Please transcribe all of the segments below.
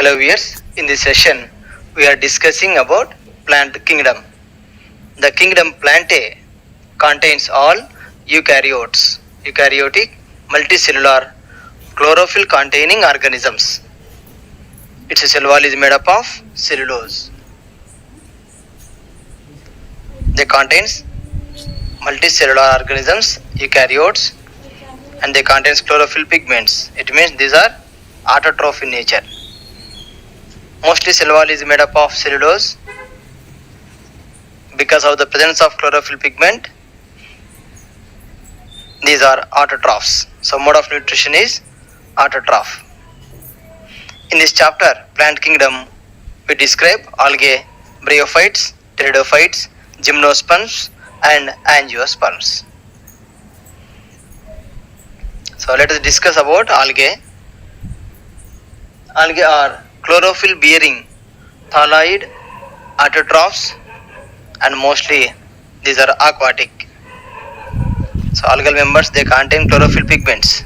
Hello viewers, in this session we are discussing about plant kingdom. The kingdom Plantae contains all eukaryotes, eukaryotic, multicellular, chlorophyll containing organisms. Its cell wall is made up of cellulose. They contains multicellular organisms, eukaryotes, and they contains chlorophyll pigments. It means these are autotroph in nature. Mostly cell wall is made up of cellulose. Because of the presence of chlorophyll pigment, these are autotrophs. So mode of nutrition is autotroph. In this chapter, plant kingdom, we describe algae, bryophytes, pteridophytes, gymnosperms and angiosperms. So let us discuss about algae. Algae are chlorophyll bearing thalloid autotrophs, and mostly these are aquatic. So algal members, they contain chlorophyll pigments.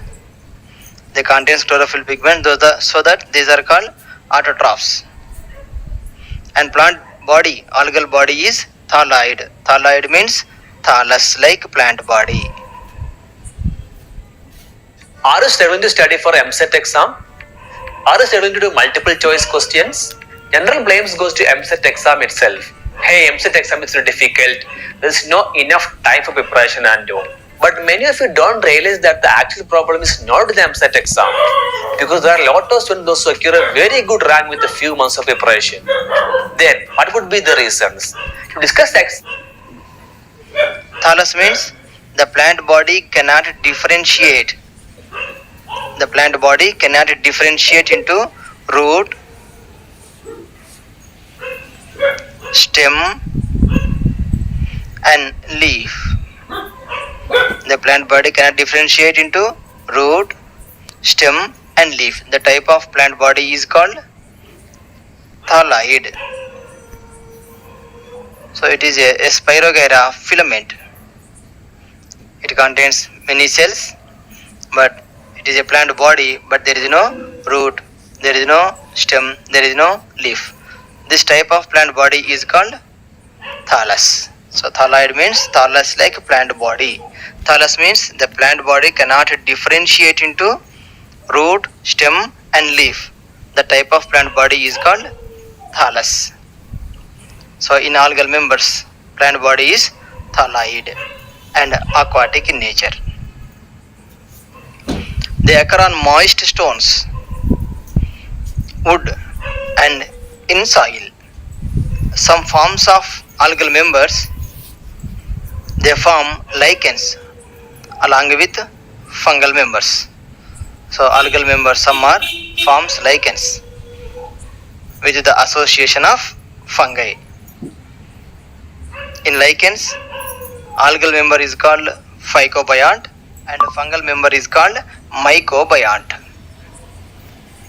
They contain chlorophyll pigment so that these are called autotrophs. And plant body, algal body is thalloid. Thalloid means thallus like plant body. Are you studying to study for Eamcet exam? Are you studying to do multiple choice questions? General blames goes to Eamcet exam itself. Hey, Eamcet exam is so difficult. There is no enough time for preparation and all. But many of you don't realize that the actual problem is not the Eamcet exam, because there are a lot of students who secure a very good rank with a few months of preparation. Then, what would be the reasons? To discuss X. Thallus means the plant body cannot differentiate. The plant body cannot differentiate into root, stem and leaf. The plant body cannot differentiate into root, stem and leaf. The type of plant body is called thalloid. So it is a spirogyra filament. It contains many cells, but it is a plant body, but there is no root, there is no stem, there is no leaf. This type of plant body is called thallus. So thalloid means thallus like plant body. Thallus means the plant body cannot differentiate into root, stem and leaf. The type of plant body is called thallus. So in algal members, plant body is thalloid and aquatic in nature. They occur on moist stones, wood and in soil. Some forms of algal members, they form lichens along with fungal members. So algal members, some are forms lichens with the association of fungi. In lichens, algal member is called phycobiont and fungal member is called mycobiont.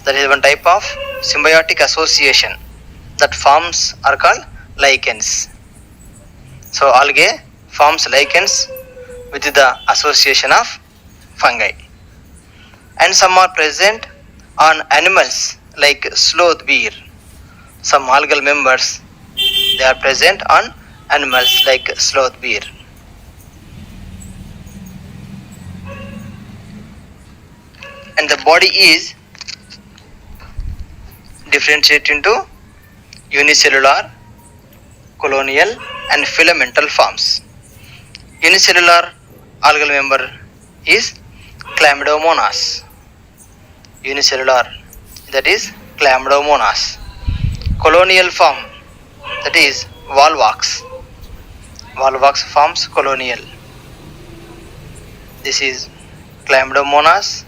That is one type of symbiotic association that forms are called lichens. So algae forms lichens with the association of fungi. And some are present on animals like sloth bear. Some algal members, they are present on animals like sloth bear. And the body is differentiated into unicellular, colonial and filamental forms. Unicellular algal member is chlamydomonas. Unicellular, that is chlamydomonas. Colonial form, that is volvox. Volvox forms colonial. This is chlamydomonas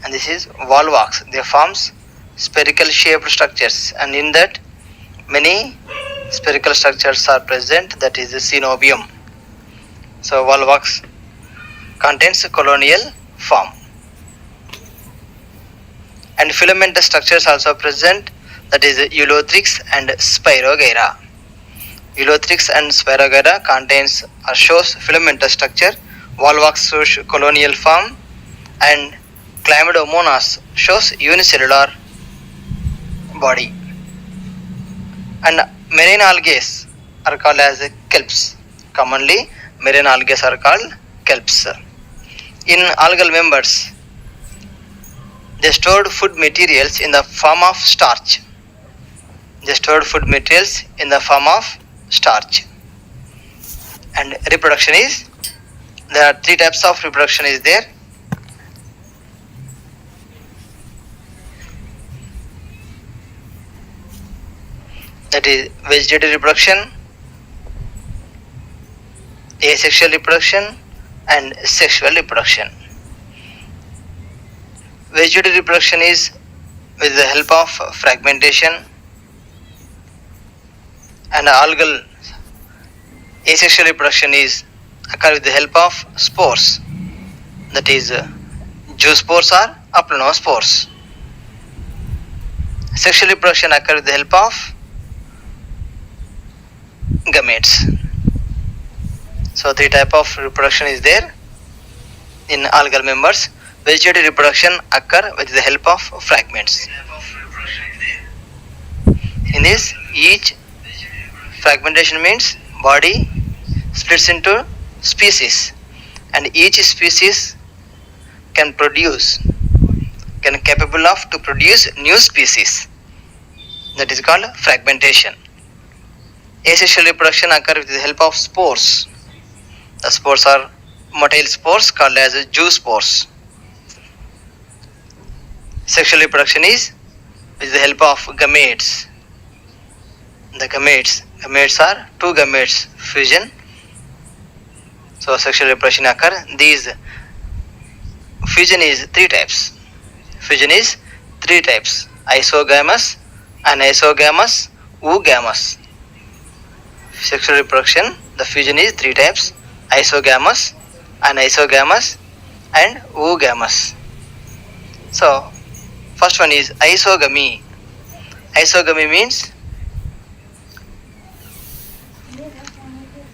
and this is volvox. They forms spherical shaped structures, and in that many spherical structures are present, that is the synovium. So volvox contains a colonial form. And filamentous structures also present, that is Eulothrix and Spirogyra. Eulothrix and Spirogyra contains or shows filamentous structure. Volvox shows colonial form and Chlamydomonas shows unicellular body. And marine algae are called as kelps. Commonly, marine algae are called kelps. In algal members, they stored food materials in the form of starch. They stored food materials in the form of starch. And reproduction is, there are three types of reproduction is there. That is vegetative reproduction, asexual reproduction, and sexual reproduction. Vegetative reproduction is with the help of fragmentation, and algal asexual reproduction is occur with the help of spores, that is zoospores or aplonospores. Sexual reproduction occur with the help of gametes. So three type of reproduction is there in algal members. Vegetative reproduction occur with the help of fragments. In this, each fragmentation means body splits into species, and each species can capable of to produce new species. That is called fragmentation. Asexual reproduction occurs with the help of spores. The spores are motile spores called as zoospores. Sexual reproduction is with the help of gametes. The gametes are two gametes fusion. So sexual reproduction occur. These fusion is three types. Isogamous, anisogamous, oogamous. Sexual reproduction, the fusion is three types: isogamous, anisogamous, and oogamous. So first one is isogamy. Isogamy means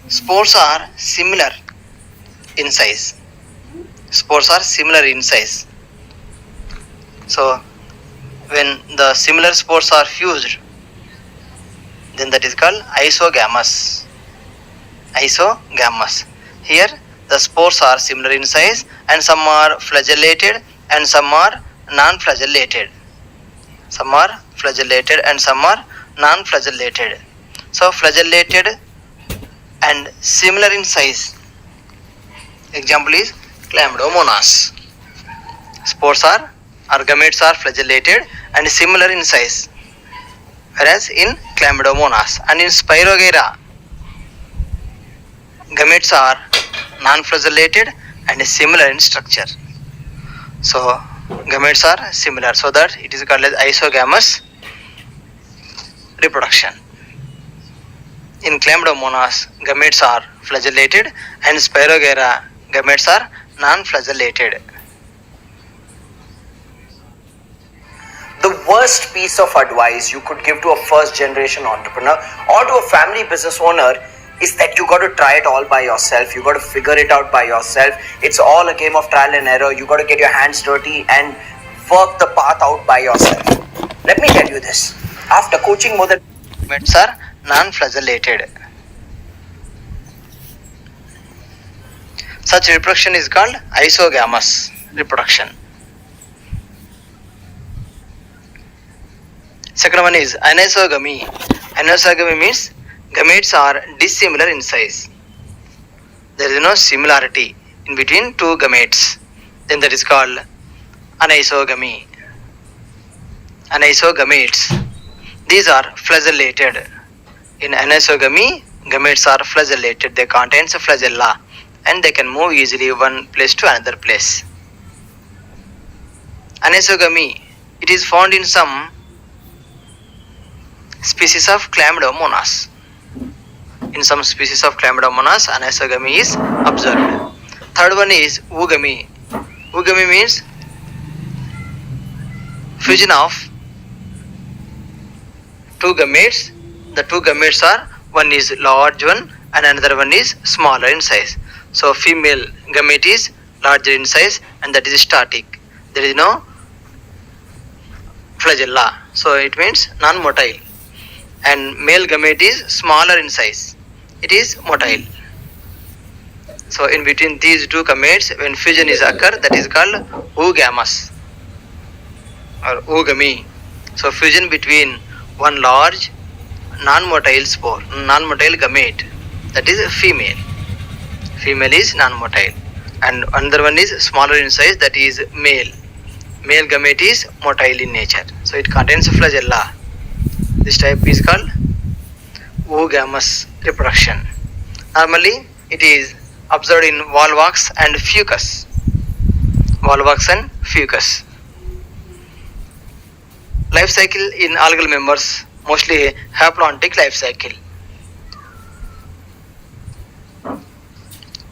spores are similar in size. So when the similar spores are fused, then that is called isogamous. Here the spores are similar in size, and some are flagellated and some are non-flagellated. And some are non-flagellated. So flagellated and similar in size. Example is Chlamydomonas. Spores are gametes are flagellated and similar in size, whereas in Chlamydomonas. And in Spirogyra, gametes are non-flagellated and similar in structure. So gametes are similar, so that it is called as isogamous reproduction. In Chlamydomonas, gametes are flagellated, and Spirogyra, gametes are non-flagellated. The worst piece of advice you could give to a first generation entrepreneur or to a family business owner is that you got to try it all by yourself. You got to figure it out by yourself. It's all a game of trial and error. You got to get your hands dirty and work the path out by yourself. Let me tell you this. After coaching more than Gametes are non-flagellated. Such reproduction is called isogamous reproduction. Second one is anisogamy. Anisogamy means gametes are dissimilar in size. There is no similarity in between two gametes. Then that is called anisogamy. Anisogametes. These are flagellated. In anisogamy, gametes are flagellated. They contain flagella and they can move easily one place to another place. Anisogamy, it is found in some species of Chlamydomonas. In some species of Chlamydomonas, anisogamy is observed. Third one is oogamy. Oogamy means fusion of two gametes. The two gametes are, one is large one and another one is smaller in size. So female gamete is larger in size and that is static. there is no flagella. So it means non-motile. And male gamete is smaller in size. It is motile. So in between these two gametes, when fusion is occur, that is called oogamous or oogamy. So fusion between one large non-motile spore, non-motile gamete, that is female. Female is non-motile. And another one is smaller in size, that is male. Male gamete is motile in nature. So it contains flagella. This type is called oogamous reproduction. Normally it is observed in volvox and fucus. Volvox and fucus. Life cycle in algal members, mostly haplontic life cycle.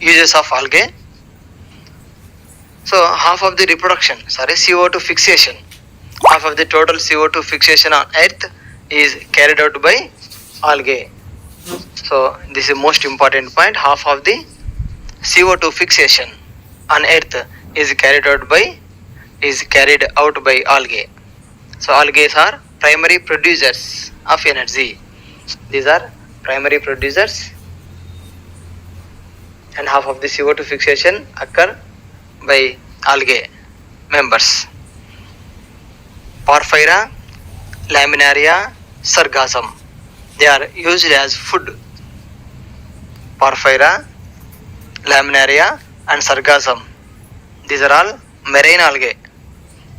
Uses of algae. So half of the reproduction, CO2 fixation, half of the total CO2 fixation on earth is carried out by algae. So this is most important point. Half of the CO2 fixation on earth is carried out by algae. So algae are primary producers of energy. These are primary producers, and half of the CO2 fixation occur by algae members. Porphyra, laminaria, sargassum. They are used as food. Porphyra, laminaria and sargassum. These are all marine algae.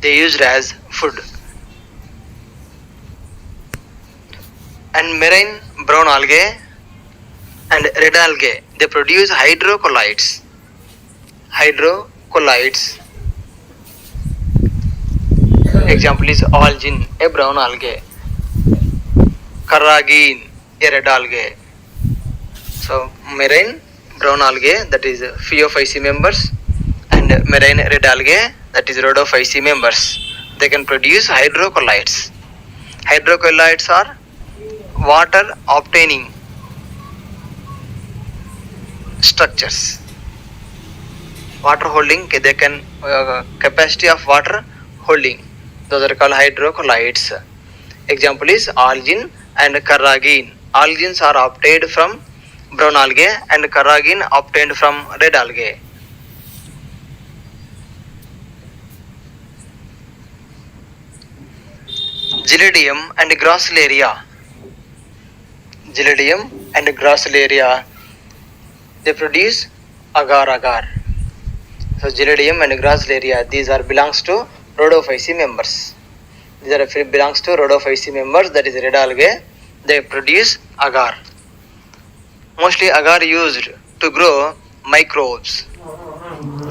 They are used as food. And marine brown algae and red algae, they produce hydrocolloids. Example is algin, a brown algae. Carrageen, a red algae. So marine brown algae, that is Phaeophyceae members, and marine red algae, that is Rhodophyceae members. They can produce hydrocolloids. Hydrocolloids are water obtaining structures. Water holding, they can capacity of water holding. Those are called hydrocolloids. Example is algin and carrageen. Algins are obtained from brown algae and carrageen obtained from red algae. Gelidium and Gracilaria. Gelidium and Gracilaria, they produce agar. So Gelidium and Gracilaria, these are belongs to Rhodophyceae members. These are belongs to Rhodophyceae members, that is red algae. They produce agar. Mostly agar used to grow microbes.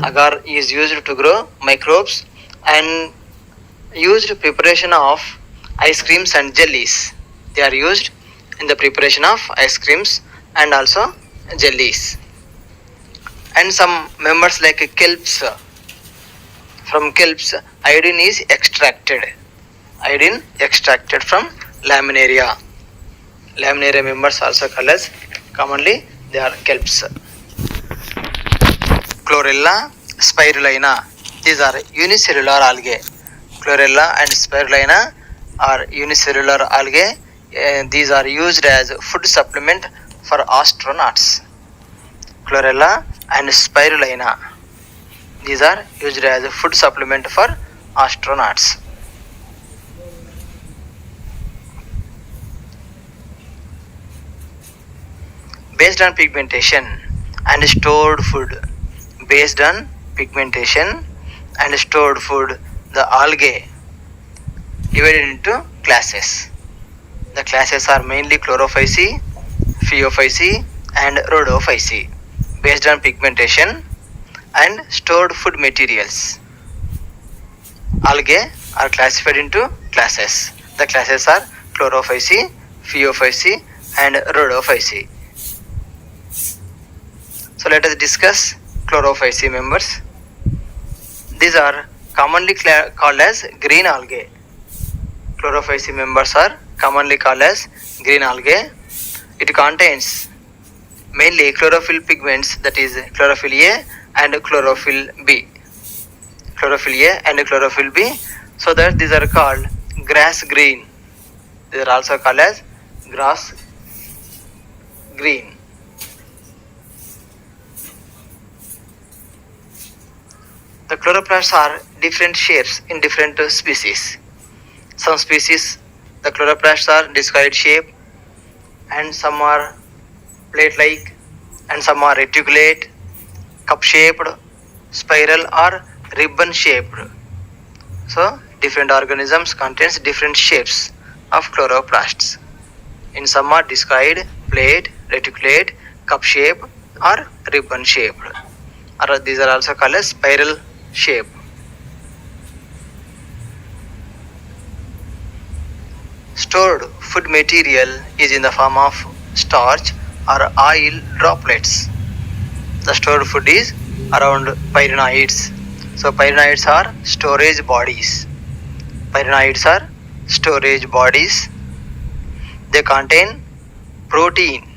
Agar is used to grow microbes and used preparation of ice creams and jellies. They are used in the preparation of ice creams and also jellies. And some members like kelps. From kelps, iodine is extracted. Iodine extracted from laminaria. Laminaria members also called as, commonly they are kelps. Chlorella, spirulina. These are unicellular algae. Chlorella and spirulina are unicellular algae. These are used as food supplement for astronauts. Chlorella and spirulina, these are used as a food supplement for astronauts. Based on pigmentation and stored food. Based on pigmentation and stored food, the algae divided into classes. The classes are mainly Chlorophyceae, Phaeophyceae and Rhodophyceae. Based on pigmentation and stored food materials, algae are classified into classes. The classes are Chlorophyceae, Phaeophyceae and Rhodophyceae. So let us discuss Chlorophyceae members. These are commonly called as green algae. Chlorophyceae members are commonly called as green algae. It contains mainly chlorophyll pigments, that is chlorophyll A and chlorophyll B. chlorophyll A and chlorophyll B, so that these are called grass green. They are also called as grass green. The chloroplasts are different shapes in different species. Some species, the chloroplasts are discoid shape, and some are plate-like, and some are reticulate, cup-shaped, spiral or ribbon-shaped. So, different organisms contains different shapes of chloroplasts. In some are discoid, plate, reticulate, cup-shaped or ribbon-shaped. Or these are also called as spiral shape. Stored food material is in the form of starch or oil droplets. The stored food is around pyrenoids. So pyrenoids are storage bodies. Pyrenoids are storage bodies. They contain protein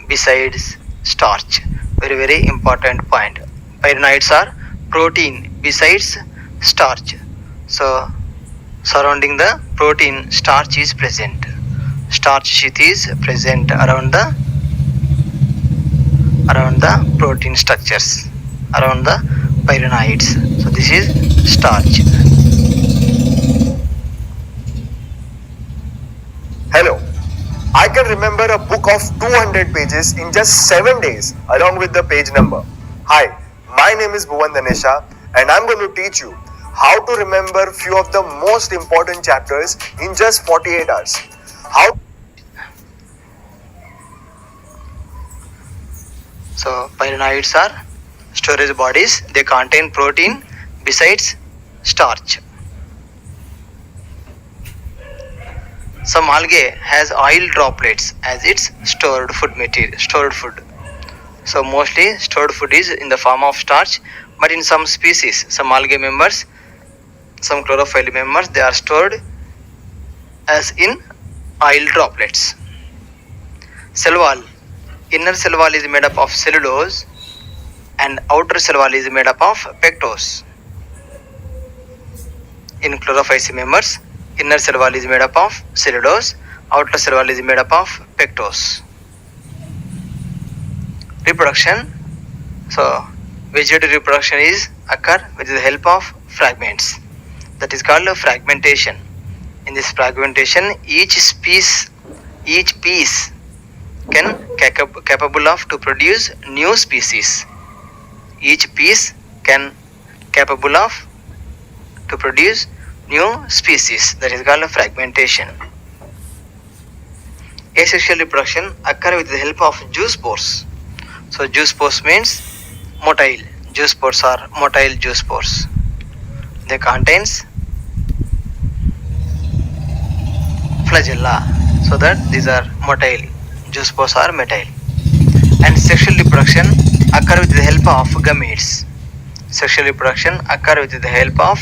besides starch. Very important point. Pyrenoids are protein besides starch. So surrounding the protein, starch is present. Starch sheath is present around the protein structures, around the pyrenoids. So this is starch. Hello. I can remember a book of 200 pages in just 7 days along with the page number. Hi, my name is Bhuvan Dhanesha and I'm going to teach you how to remember few of the most important chapters in just 48 hours. So pyrenoids are storage bodies. They contain protein besides starch. Some algae has oil droplets as its stored food material. Stored food. So mostly stored food is in the form of starch, but in some species, some algae members, some chlorophyll members, they are stored as in oil droplets. Cell wall. Inner cell wall is made up of cellulose and outer cell wall is made up of pectose. In Chlorophyceae members, inner cell wall is made up of cellulose, outer cell wall is made up of pectose. Reproduction. So vegetative reproduction is occur with the help of fragments. That is called fragmentation. In this fragmentation, each piece can capable of to produce new species. Each piece can capable of to produce new species. That is called fragmentation. Asexual reproduction occur with the help of juice pores. So juice pores means motile. Juice pores are motile juice pores. They contains flagella. So that these are motile. Juice pores are motile. And sexual reproduction occur with the help of gametes. Sexual reproduction occur with the help of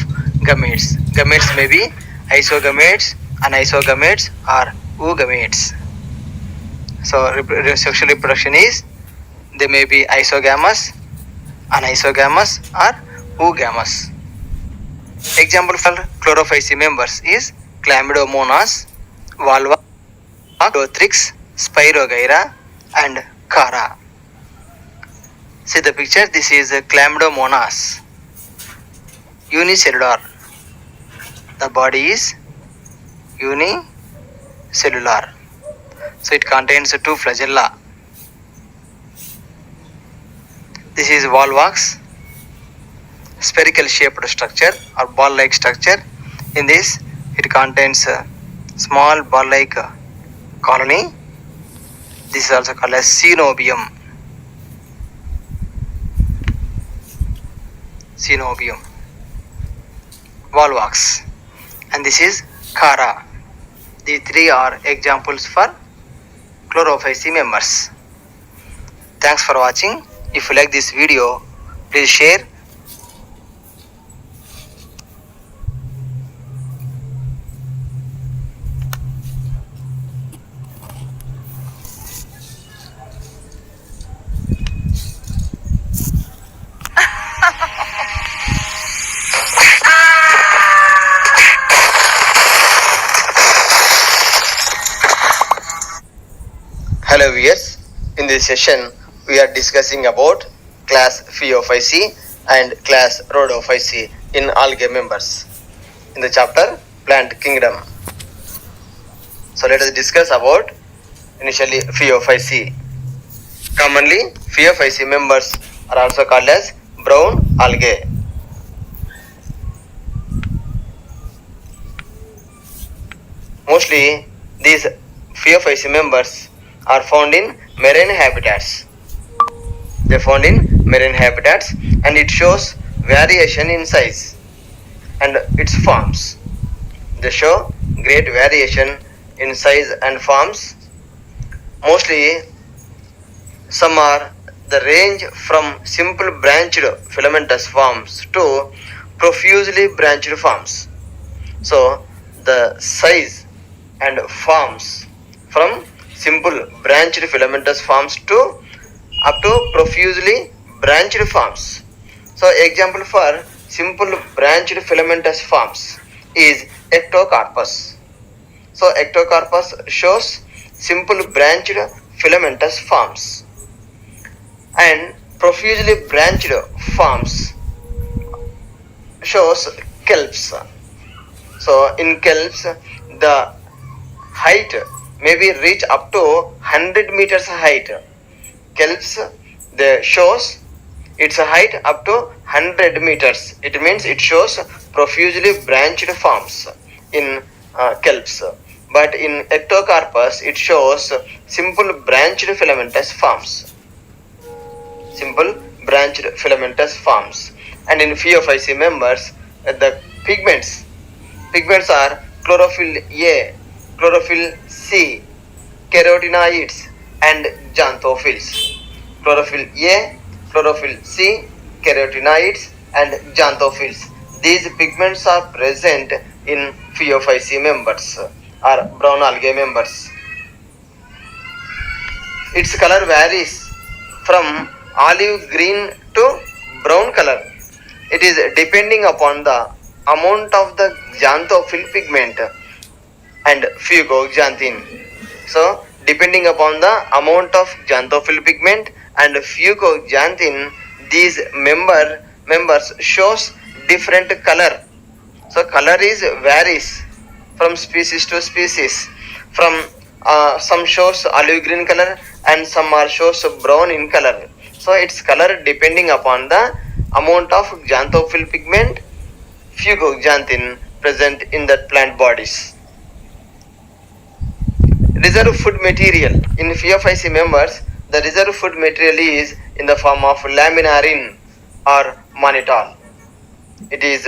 gametes. Gametes may be isogametes, anisogametes or oogametes. So sexual reproduction is, they may be isogamous, anisogamous or oogamous. Example for Chlorophyceae members is Chlamydomonas, Valva, Dothrix, Spirogyra and Chara. See the picture, this is Chlamydomonas, unicellular. The body is unicellular. So it contains two flagella. This is Volvox, spherical shaped structure or ball like structure. In this, it contains a small ball like colony. This is also called as cenobium. Cenobium. Volvox. And this is Chara. These three are examples for Chlorophyceae members. Thanks for watching. If you like this video, please share. Hello viewers, in this session we are discussing about class Phaeophyceae and class Rhodophyceae in algae members in the chapter Plant Kingdom. So let us discuss about initially Phaeophyceae. Commonly Phaeophyceae members are also called as brown algae. Mostly these Phaeophyceae members are found in marine habitats. They found in marine habitats and it shows variation in size and its forms. They show great variation in size and forms. Mostly some are the range from simple branched filamentous forms to profusely branched forms. So the size and forms from simple branched filamentous forms to up to profusely branched forms. So example for simple branched filamentous forms is ectocarpus. So ectocarpus shows simple branched filamentous forms and profusely branched forms shows kelps. So in kelps the height may be reach up to 100 meters height. Kelps they shows its height up to 100 meters. It means it shows profusely branched forms in kelps. But in ectocarpus it shows simple branched filamentous forms. Simple branched filamentous forms. And in Phaeophyceae members the pigments are chlorophyll A, chlorophyll C, carotenoids and xanthophylls. Chlorophyll A, chlorophyll C, carotenoids and xanthophylls. These pigments are present in Phaeophyceae members or brown algae members. Its color varies from olive green to brown color. It is depending upon the amount of the xanthophyll pigment and fucoxanthin. So depending upon the amount of xanthophyll pigment and fucoxanthin, these members shows different color. So color is varies from species to species. From some shows olive green color and some are shows brown in color. So its color depending upon the amount of xanthophyll pigment, fucoxanthin present in that plant bodies. Reserve food material in Phaeophyceae members, the reserve food material is in the form of laminarin or mannitol. It is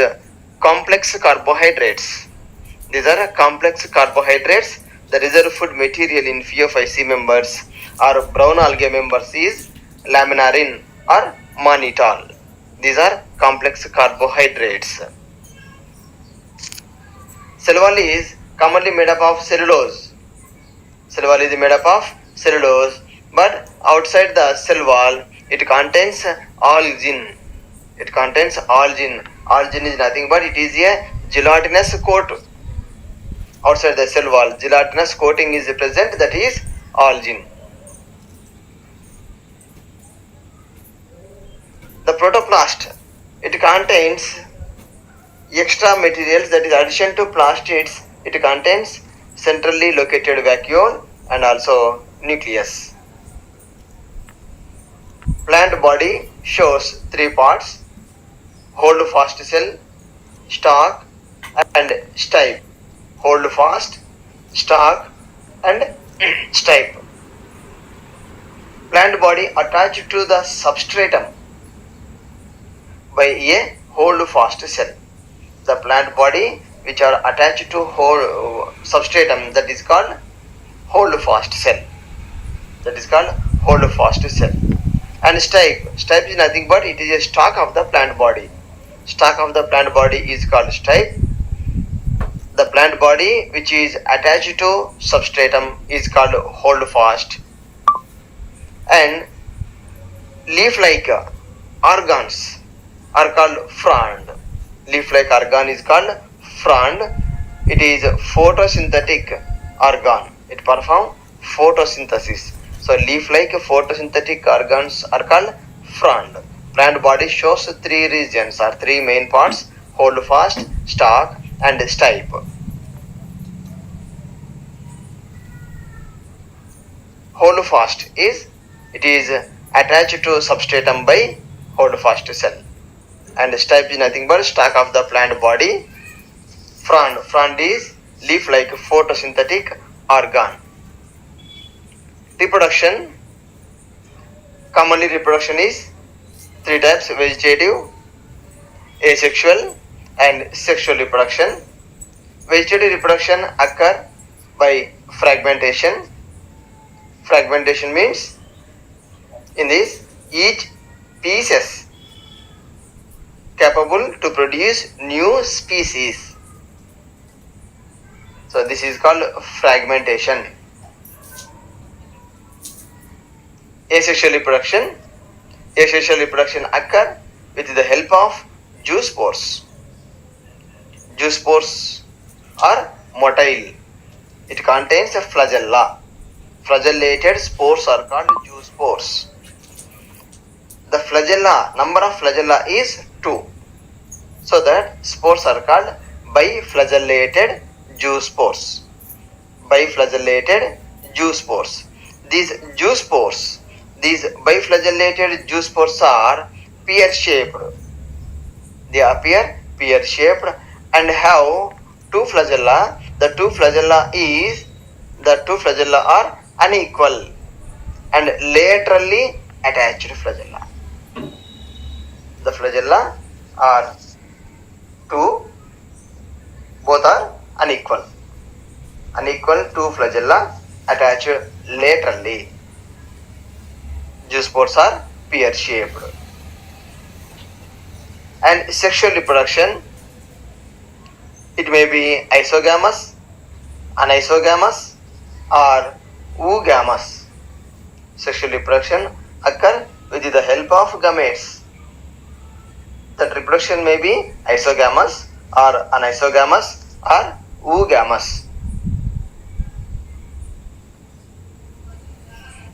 complex carbohydrates. These are complex carbohydrates. The reserve food material in Phaeophyceae members or brown algae members is laminarin or mannitol. These are complex carbohydrates. Cell wall is commonly made up of cellulose. Cell wall is made up of cellulose, but outside the cell wall it contains algin. It contains algin. Algin is nothing but it is a gelatinous coat. Outside the cell wall, gelatinous coating is present, that is algin. The protoplast, it contains extra materials, that is addition to plastids, it contains centrally located vacuole and also nucleus. Plant body shows three parts: hold fast cell, stalk and stipe. Hold fast, stalk and stipe. Plant body attached to the substratum by a hold fast cell. The plant body which are attached to whole substratum, that is called hold fast cell. That is called hold fast cell. And stipe is nothing but it is a stalk of the plant body. Stalk of the plant body is called stipe. The plant body which is attached to substratum is called hold fast. And leaf-like organs are called frond. Leaf-like organ is called frond. It is photosynthetic organ. It performs photosynthesis. So leaf-like photosynthetic organs are called frond. Plant body shows three regions or three main parts: holdfast, stalk, and stipe. Holdfast is attached to substratum by holdfast cell, and stipe is nothing but stalk of the plant body. Frond is leaf-like photosynthetic organ. Reproduction. Commonly reproduction is three types: vegetative, asexual, and sexual reproduction. Vegetative reproduction occur by fragmentation. Fragmentation means in this each pieces capable to produce new species. So this is called fragmentation. Asexual reproduction. Asexual reproduction occur with the help of zoospores. Zoospores are motile. It contains a flagella. Flagellated spores are called zoospores. The flagella, number of flagella is 2. So that spores are called biflagellated zoospores. Biflagellated zoospores. These biflagellated zoospores are pear-shaped. They appear pear-shaped and have two flagella. The two flagella are unequal and laterally attached flagella. The flagella are two, both are unequal. Unequal two flagella attached laterally. Zoospores are pear-shaped. And sexual reproduction, it may be isogamous, anisogamous, or oogamous. Sexual reproduction occur with the help of gametes. That reproduction may be isogamous or anisogamous or oogamous.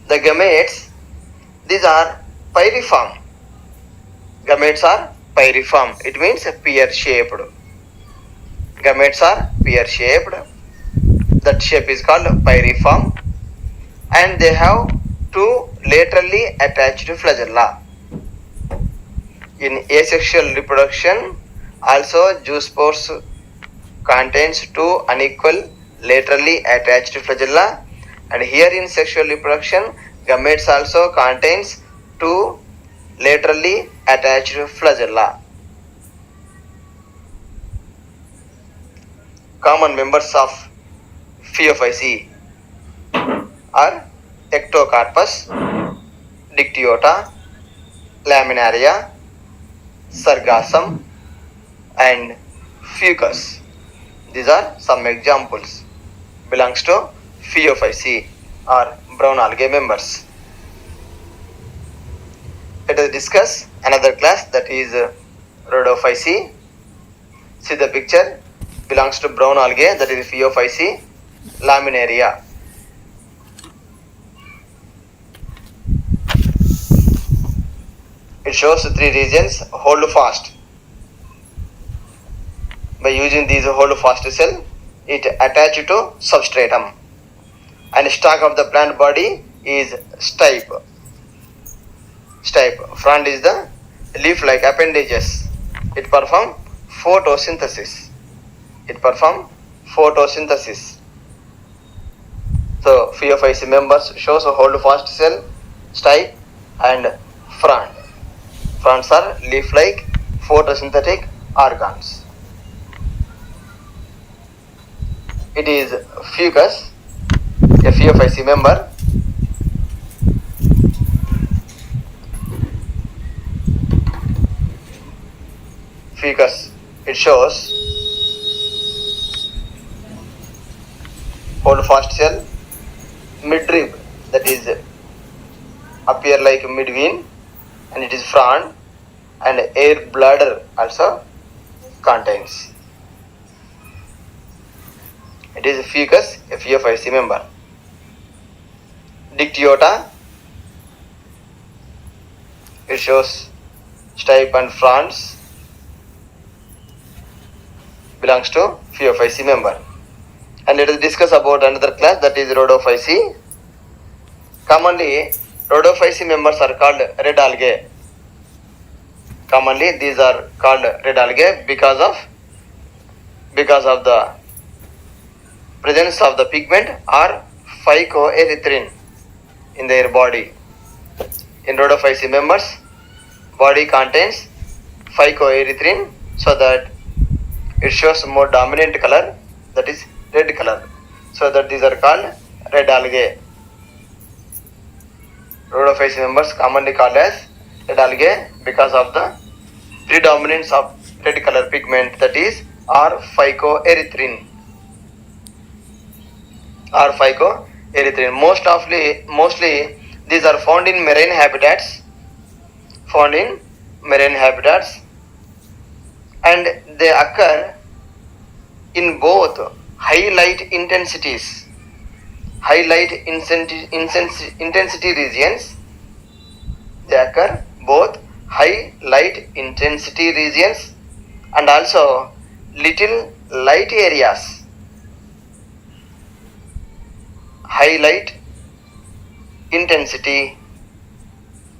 The gametes, these are pyriform. Gametes are pyriform. It means pear-shaped. Gametes are pear-shaped. That shape is called pyriform, and they have two laterally attached flagella. In asexual reproduction, also zoospores contains two unequal laterally attached flagella, and here in sexual reproduction, gametes also contains two laterally attached flagella. Common members of Phaeophyceae are Ectocarpus, Dictyota, Laminaria, Sargassum, and Fucus. These are some examples. Belongs to Phaeophyceae or brown algae members. Let us discuss another class, that is Rhodophyceae. See the picture. Belongs to brown algae, that is Phaeophyceae. Laminaria. It shows three regions. Hold fast. By using these hold fast cell, it attached to substratum. And stalk of the plant body is stipe. Frond is the leaf-like appendages. It perform photosynthesis. So Phaeophyceae members shows a hold fast cell, stipe, and frond. Fronds are leaf-like photosynthetic organs. It is Fucus, a Phaeophyceae member. Fucus, it shows hold fast cell, midrib, that is appear like midvein, and it is frond, and air bladder also contains. It is Fucus, a Phaeophyceae member. dictyota. It shows stipe and fronds. Belongs to Phaeophyceae member. And let us discuss about another class, that is Rhodophyceae. Commonly, Rhodophyceae members are called red algae. Commonly, these are called red algae because of the presence of the pigment or phycoerythrin in their body. In Rhodophyceae members, body contains phycoerythrin, so that it shows more dominant color, that is red color. So that these are called red algae. Rhodophyceae members commonly called as red algae because of the predominance of red color pigment, that is or phycoerythrin. Mostly these are found in marine habitats. And they occur in both intensity regions. They occur both high light intensity regions and also little light areas. High light intensity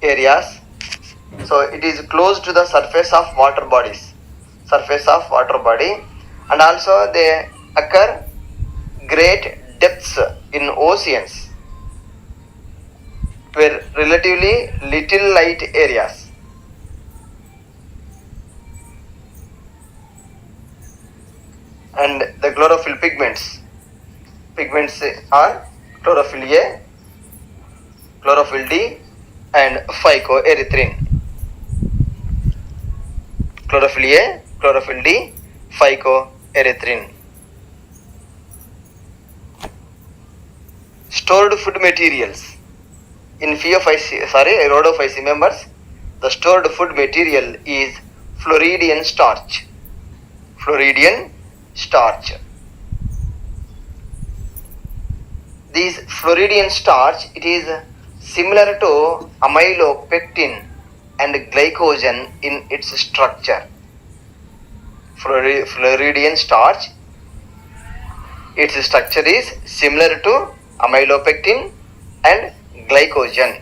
areas. So it is close to the surface of water body, and also they occur great depths in oceans where relatively little light areas. And the chlorophyll pigments are chlorophyll A, chlorophyll D and phycoerythrin. Chlorophyll A, chlorophyll D, phycoerythrin. Stored food materials. In Rhodophyceae members, the stored food material is Floridian starch. This Floridian starch, it is similar to amylopectin and glycogen in its structure. Floridian starch, its structure is similar to amylopectin and glycogen.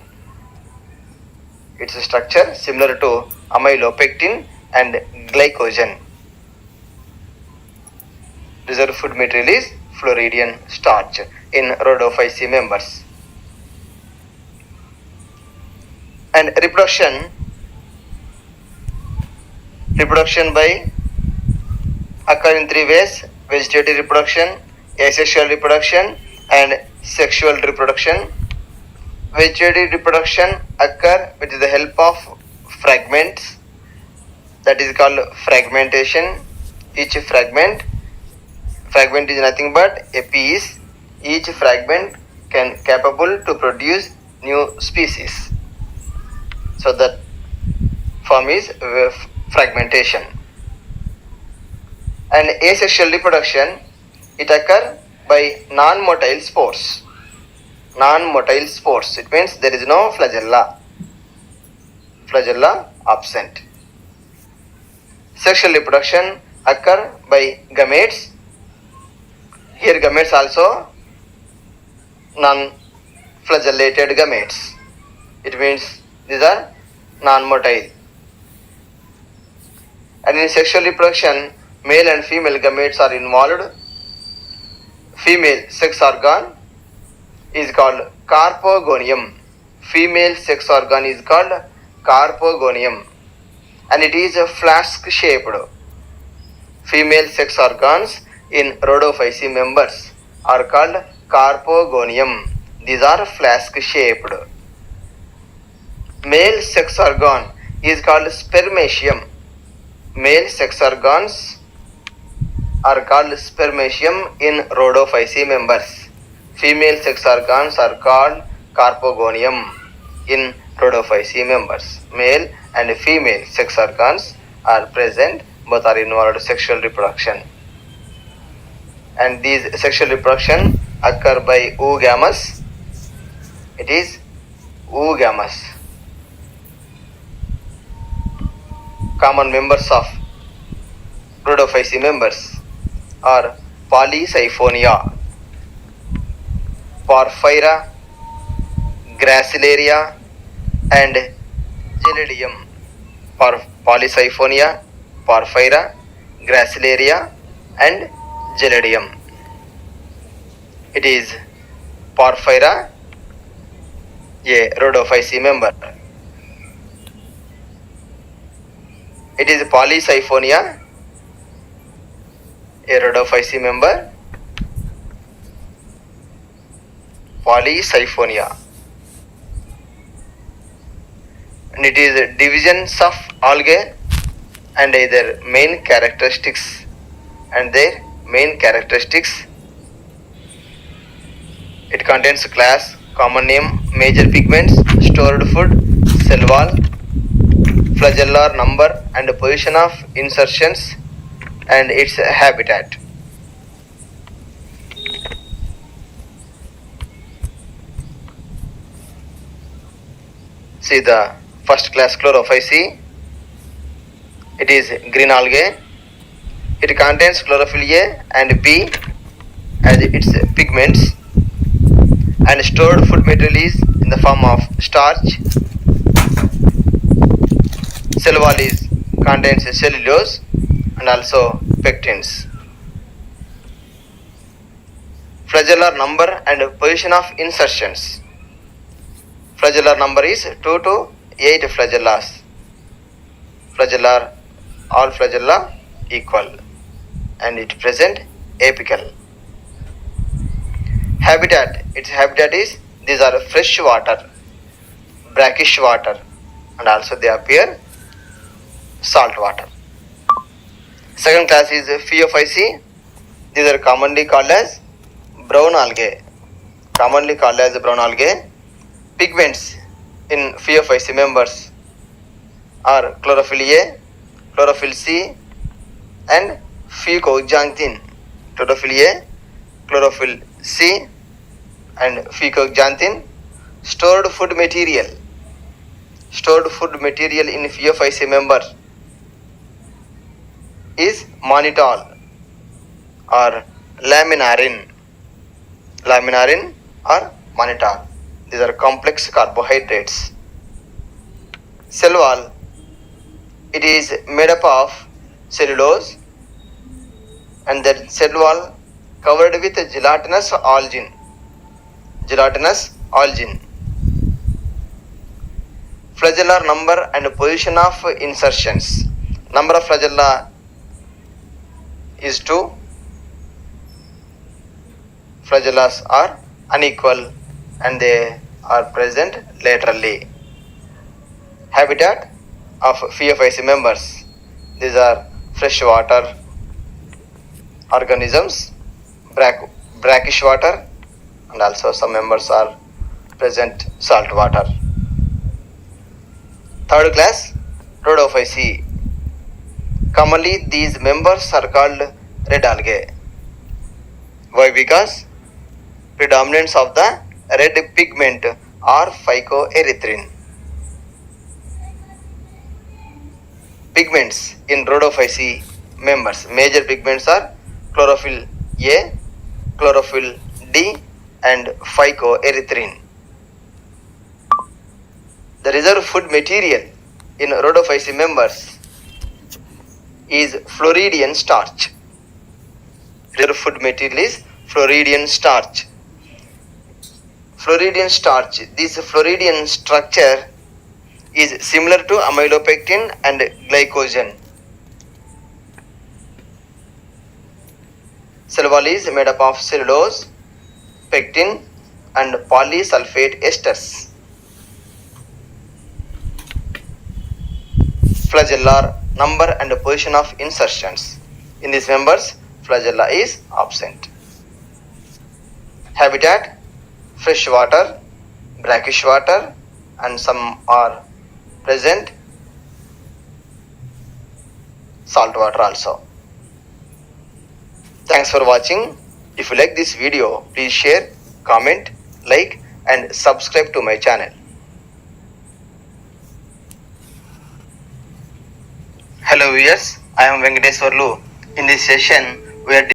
Reserve food material is Floridian starch in Rhodophyceae members. And reproduction by occur in three ways: vegetative reproduction, asexual reproduction and sexual reproduction. Vegetative reproduction occur with the help of fragments, that is called fragmentation. Each fragment is nothing but a piece. Each fragment can capable to produce new species. So that form is fragmentation. And asexual reproduction, it occur by non-motile spores. It means there is no flagella absent. Sexual reproduction occur by gametes. Here gametes also non-flagellated gametes. It means these are non-motile. And in sexual reproduction, male and female gametes are involved. Female sex organ is called carpogonium. And it is a flask shaped. Female sex organs in Rhodophyceae members are called carpogonium. These are flask shaped. Male sex organ is called spermatium. Male sex organs are called spermatium in Rhodophyceae members. Female sex organs are called carpogonium in Rhodophyceae members. Male and female sex organs are present, both are involved in sexual reproduction. And these sexual reproduction occur by oogamous It is oogamous. Common members of Rhodophyceae members are Polysiphonia, Porphyra, Gracilaria, and Gelidium. Polysiphonia, Porphyra, Gracilaria, and Gelidium. It is Porphyra, a Rhodophyceae member. It is Polysiphonia, a Rhodophyceae member. Polysiphonia. And it is divisions of algae and their main characteristics. It contains class, common name, major pigments, stored food, cell wall, flagellar number and position of insertions, and its habitat. See the first class Chlorophyceae. It is green algae. It contains chlorophyll A and B as its pigments, and stored food material is in the form of starch. Cell wall is contains cellulose and also pectins. Flagellar number and position of insertions. Flagellar number is 2 to 8 flagellas. All flagella equal, and it present apical. Habitat. Its habitat is, these are fresh water, brackish water, and also they appear salt water. Second class is Phaeophyceae. These are commonly called as brown algae. Pigments in Phaeophyceae members are chlorophyll A, chlorophyll C, and fucoxanthin. Chlorophyll A, chlorophyll C, and fucoxanthin. Stored food material in Phaeophyceae member is mannitol or laminarin or mannitol. These are complex carbohydrates. Cell wall. It is made up of cellulose, and that cell wall covered with gelatinous algin. Flagellar number and position of insertions. Number of flagella is 2. Flagellas are unequal and they are present laterally. Habitat of Phaeophyceae members. These are freshwater organisms, brackish water, and also some members are present salt water. Third class, Rhodophyceae. Commonly these members are called red algae. Why? Because predominance of the red pigment or phycoerythrin. Pigments in Rhodophyceae members. Major pigments are chlorophyll A, chlorophyll D, and phycoerythrin. The reserve food material in Rhodophyceae members is Floridian starch. Reserve food material is Floridian starch. This Floridian structure is similar to amylopectin and glycogen. Cell wall is made up of cellulose, pectin, and polysulfate esters. Flagellar number and position of insertions. In these members, flagella is absent. Habitat: fresh water, brackish water, and some are present salt water also. Thanks for watching. If you like this video, please share, comment, like, and subscribe to my channel. Hello viewers, I am Venkateswarlu. In this session, we are